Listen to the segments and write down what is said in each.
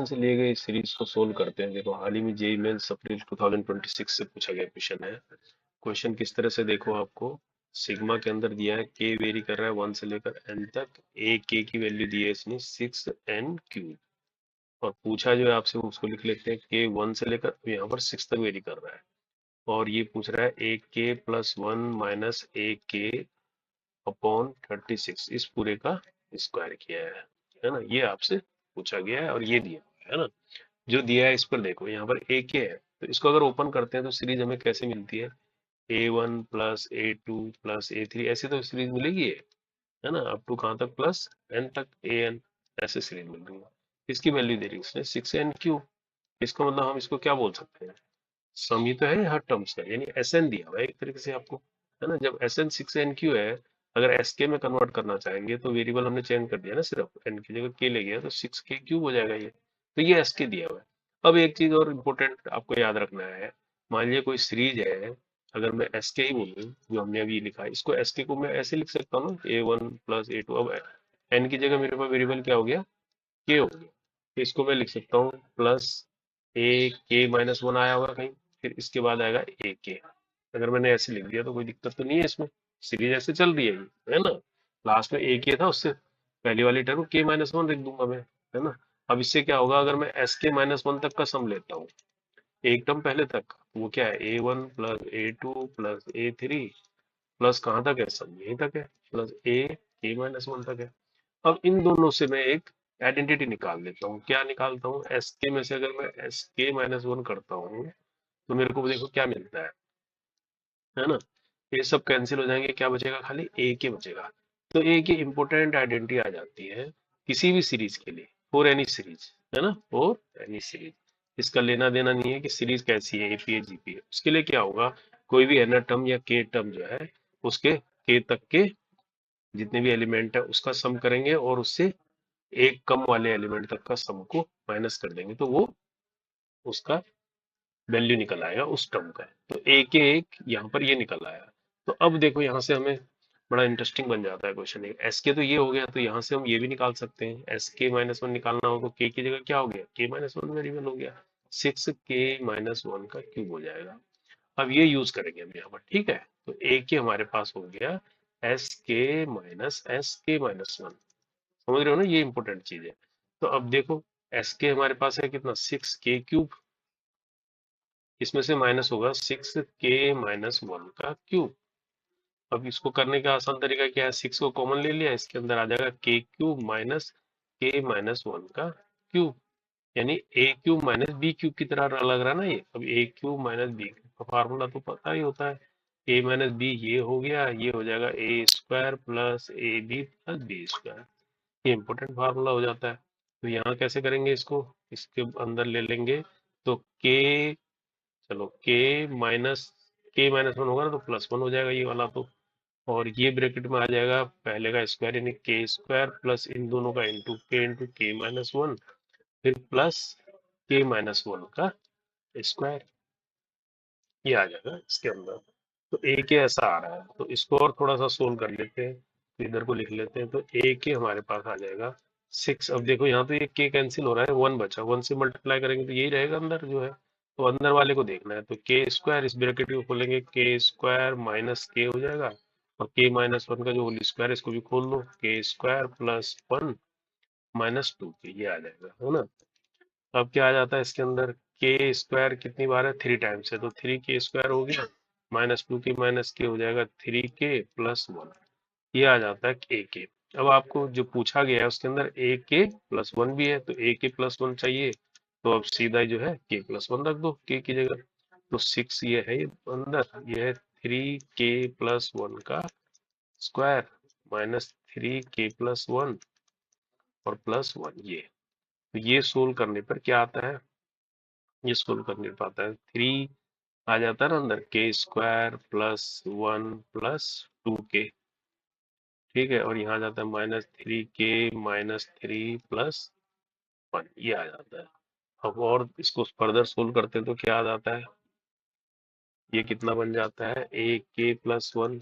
से लिए गए इस सीरीज को सोल्व करते हैं। देखो हाल ही में जेईई मेंस अप्रैल 2026 से पूछा गया क्वेश्चन है। क्वेश्चन किस तरह से, देखो आपको सिग्मा के अंदर दिया है के वेरी कर रहा है 1 से लेकर n तक, ए के की वैल्यू दी है इसने 6n³ और पूछा जो है आपसे उसको लिख लेते हैं के 1 से लेकर यहाँ पर 6 तक वेरी कर रहा है और ये पूछ रहा है ए के प्लस 1 माइनस ए के अपॉन 36 इस पूरे का स्क्वायर किया है ना। ये आपसे पूछा गया है और ये दिया है ना। जो दिया है इस पर देखो, यहाँ पर ए के है तो इसको अगर ओपन करते हैं तो सीरीज हमें कैसे मिलती है, A1 plus A2 plus A3 ऐसे तो सीरीज मिलेगी है ना, अप टू कहाँ तक प्लस n तक an, ऐसे सीरीज मिल रही है। इसकी वैल्यू दे रही है इसने 6n³। इसका मतलब हम इसको क्या बोल सकते हैं, सम ही तो है हर टर्म्स का, यानी Sn दिया हुआ है एक तरीके से आपको, है ना। जब Sn 6n³ है, अगर Sk में कन्वर्ट करना चाहेंगे तो वेरिएबल हमने चेंज कर दिया ना, सिर्फ n की जगह k ले गया तो 6k³ हो जाएगा ये। तो ये Sk दिया हुआ है। अब एक चीज और इम्पोर्टेंट आपको याद रखना है, मान लीजिए कोई सीरीज है, अगर मैं Sk ही बोलूँ जो हमने अभी लिखा है, इसको Sk को मैं ऐसे लिख सकता हूँ ना A1 प्लस A2। अब n की जगह मेरे पास वेरिएबल क्या हो गया, k हो गया, तो इसको मैं लिख सकता हूँ प्लस ए के माइनस 1 आया होगा कहीं, फिर इसके बाद आएगा ए के। अगर मैंने ऐसे लिख दिया तो कोई दिक्कत तो नहीं है इसमें, सीरीज ऐसे चल रही है ये, है ना। लास्ट में ए के था, उससे पहली वाली टर्म के माइनस 1 लिख दूंगा मैं, है ना। अब इससे क्या होगा, अगर मैं एस के माइनस 1 तक का सम लेता हूँ, एक टर्म पहले तक, वो क्या है A1 plus A2 plus A3 plus कहाँ तक है, सम यहीं तक है, प्लस ए के माइनस 1 तक है। अब इन दोनों से मैं एक आइडेंटिटी निकाल लेता हूँ। क्या निकालता हूँ, एस के में से अगर मैं एस के माइनस 1 करता हूँ तो मेरे को देखो क्या मिलता है ना। ये सब कैंसिल हो जाएंगे, क्या बचेगा, खाली ए के बचेगा। तो ए की इंपॉर्टेंट आइडेंटिटी आ जाती है किसी भी सीरीज के लिए, फॉर एनी सीरीज, है ना, फॉर एनी सीरीज। इसका लेना देना नहीं है कि सीरीज कैसी है, एपी है जीपी है। उसके लिए क्या होगा, कोई भी एन टर्म या के टर्म जो है, उसके के तक के जितने भी एलिमेंट है उसका सम करेंगे और उससे एक कम वाले एलिमेंट तक का सम को माइनस कर देंगे तो वो उसका वैल्यू निकल आएगा उस टर्म का। तो ए के एक यहाँ पर ये निकल आया। तो अब देखो यहाँ से हमें बड़ा इंटरेस्टिंग बन जाता है क्वेश्चन। एस के तो ये हो गया, तो यहाँ से हम ये भी निकाल सकते हैं, एस के माइनस 1 निकालना हो तो के की जगह क्या हो गया, के माइनस 1 वेरिएबल हो गया, 6k-1 का क्यूब हो जाएगा। अब ये यूज करेंगे हम यहाँ पर, ठीक है। तो ए के हमारे पास हो गया एस के माइनस 1, समझ रहे हो ना, ये इंपॉर्टेंट चीज है। तो अब देखो एस के हमारे पास है कितना, 6k³, इसमें से माइनस होगा 6k-1 का क्यूब। अब इसको करने का आसान तरीका क्या है, 6 को कॉमन ले लिया, इसके अंदर आ जाएगा k³ माइनस k-1 का क्यूब, यानी a³ माइनस b³ की तरह लग रहा है ना ये। अब a³ माइनस b का फार्मूला तो पता ही होता है, a माइनस b ये हो गया, ये हो जाएगा a² plus ab plus b²। ये इंपॉर्टेंट फार्मूला हो जाता है। तो यहाँ कैसे करेंगे इसको, इसके अंदर ले लेंगे तो k, चलो k-1 होगा ना तो +1 हो जाएगा ये वाला तो, और ये ब्रैकेट में आ जाएगा पहले का स्क्वायर यानी k² प्लस इन दोनों का इंटू k-1, फिर प्लस k-1 का स्क्वायर, ये आ जाएगा इसके अंदर। तो ए के ऐसा आ रहा है, तो इसको और थोड़ा सा सोल्व कर लेते हैं, तो इधर को लिख लेते हैं। तो ए के हमारे पास आ जाएगा 6। अब देखो यहाँ तो ये के कैंसिल हो रहा है, 1 बचा, 1 से मल्टीप्लाई करेंगे तो यही रहेगा अंदर जो है, तो अंदर वाले को देखना है। तो k², इस ब्रैकेट को खोलेंगे, k² माइनस के हो जाएगा, और k-1 का जो होल स्क्वायर इसको भी खोल लो, k² प्लस 1 माइनस 2k, ये आ जाएगा, है ना। अब क्या आ जाता है इसके अंदर, के स्क्वायर कितनी बार है, 3 टाइम्स है, तो 3k² हो गया, माइनस 2k माइनस के हो जाएगा 3k प्लस 1, ये आ जाता है ए के। अब आपको जो पूछा गया है उसके अंदर ए के प्लस 1 भी है, तो ए के प्लस 1 चाहिए, तो अब सीधा जो है k+1 रख दो के की जगह। तो 6 ये है, ये अंदर ये है 3k+1 का स्क्वायर माइनस 3k+1 और +1 ये। तो ये सोल्व करने पर क्या आता है, ये सोल्व करने पर आता है 3 आ जाता है ना अंदर, k² प्लस 1 प्लस 2k, ठीक है, और यहाँ आ जाता है -3k-3 प्लस 1, ये आ जाता है। अब और इसको फर्दर सोल्व करते हैं तो क्या आ जाता है, ये कितना बन जाता है, ak+1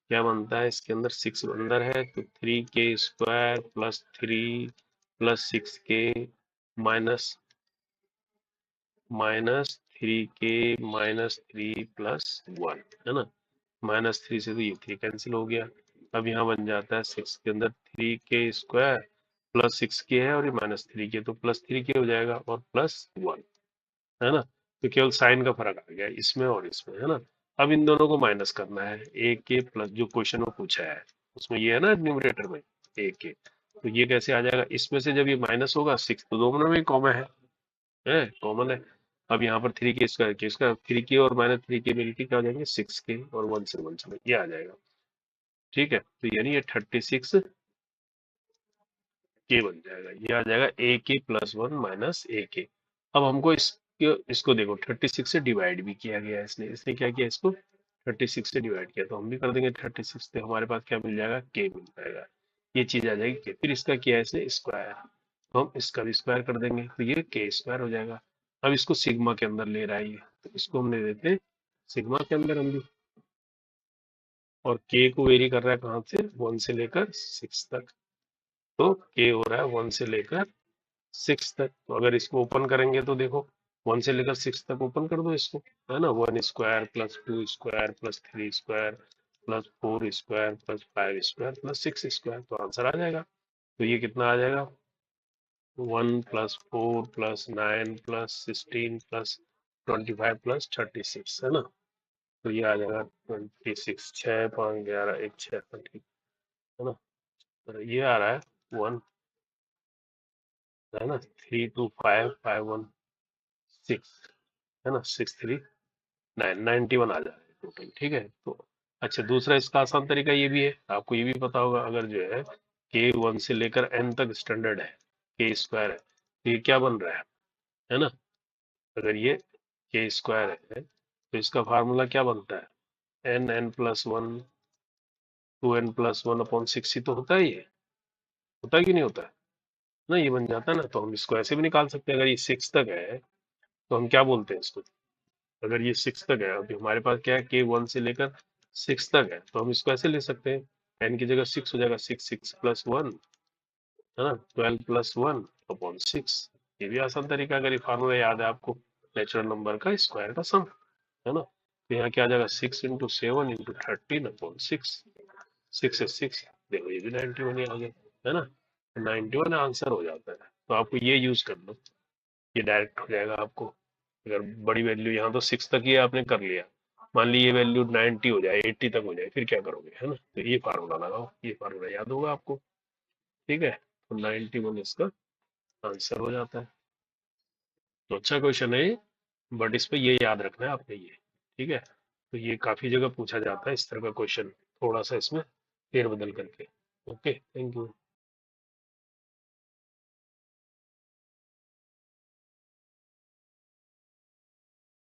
क्या बनता है इसके अंदर, 6 अंदर है तो 3k² plus 3 plus 6k minus 3k minus 3 plus 1, है ना। -3 से तो ये 3 कैंसिल हो गया। अब यहाँ बन जाता है 6 के अंदर 3k² प्लस 6k है और ये -3k, तो +3k हो जाएगा और +1, है ना। तो केवल साइन का फर्क आ गया इसमें और इसमें, है ना। अब इन दोनों को माइनस करना है, ए के प्लस जो क्वेश्चन में पूछा है उसमें ये है ना न्यूमरेटर में ए के, तो ये कैसे आ जाएगा, इसमें से जब ये माइनस होगा 6 तो दोनों में कॉमन है कॉमन है। अब यहाँ पर 3k² के इसका 3k और -3k मिलकर क्या हो जाएंगे 6k और 1 से 1 चले ये आ जाएगा। ठीक है, तो यानी ये 36k बन जाएगा, ये आ जाएगा AK+1 माइनस AK। अब हमको इसको देखो 36 से डिवाइड भी किया गया है, इसने इसने क्या किया, इसको 36 से डिवाइड किया, तो हम भी कर देंगे 36 से, हमारे पास क्या मिल जाएगा k मिल जाएगा, ये चीज आ जाएगी k। फिर इसका किया है इसने स्क्वायर, तो हम इसका भी स्क्वायर कर देंगे तो ये k² हो जाएगा। अब इसको सिग्मा के अंदर ले रहा है ये, तो इसको हमने देते हैं सिग्मा के अंदर हम भी, और k को वेरी कर रहा है कहाँ से 1 से लेकर 6 तक, तो k हो रहा है 1 से लेकर 6 तक। तो अगर इसको ओपन करेंगे तो देखो 1 से लेकर 6 तक ओपन कर दो इसको, है ना। 1² plus 2² plus 3² plus 4² plus 5² plus 6², तो आंसर आ जाएगा। तो ये कितना आ जाएगा 1 plus 4 plus 9 plus 16 plus 25 plus 36, है ना। तो ये आ जाएगा 26, 6 5 11 1 6, ठीक है ना। तो ये आ रहा है 1, है ना, 3 2 5 5 1 6, है ना, 6 3 9 91 आ जाएगा टोटल। ठीक है, तो अच्छा दूसरा इसका आसान तरीका ये भी है, आपको ये भी पता होगा, अगर जो है k1 से लेकर n तक स्टैंडर्ड है, k² है, तो ये क्या बन रहा है ना। अगर ये k² है तो इसका फार्मूला क्या बनता है, n+1 2n+1/6 ही तो होता है, ये होता है कि नहीं होता है ना, ये बन जाता है ना। तो हम इसको ऐसे भी निकाल सकते हैं, अगर ये 6 तक है तो हम क्या बोलते हैं इसको, अगर ये 6 तक है, अभी हमारे पास क्या है k1 से लेकर 6 तक है, तो हम इसको ऐसे ले सकते हैं, n की जगह 6 हो जाएगा, 6 + 1, है ना, 12+1/6। ये भी आसान तरीका, अगर ये फार्मूला याद है आपको, नेचुरल नंबर का स्क्वायर का सम, है ना। तो यहाँ क्या आ जाएगा 6 × 7 × 13/6, 6 से 6 देखो ये भी 91 ही आ गया, है ना। 91 आंसर हो जाता है, तो आपको ये यूज कर लो, ये डायरेक्ट हो जाएगा आपको। अगर बड़ी वैल्यू, यहाँ तो 6 तक ही आपने कर लिया, मान ली ये वैल्यू 90 हो जाए 80 तक हो जाए, फिर क्या करोगे, है ना। तो ये फार्मूला लगाओ, ये फार्मूला याद होगा आपको। ठीक है, तो 91 इसका आंसर हो जाता है। तो अच्छा क्वेश्चन है ये, बट इस पे ये याद रखना है आपने ये। ठीक है, तो ये काफी जगह पूछा जाता है इस तरह का क्वेश्चन, थोड़ा सा इसमें फेरबदल करके। Okay, thank you.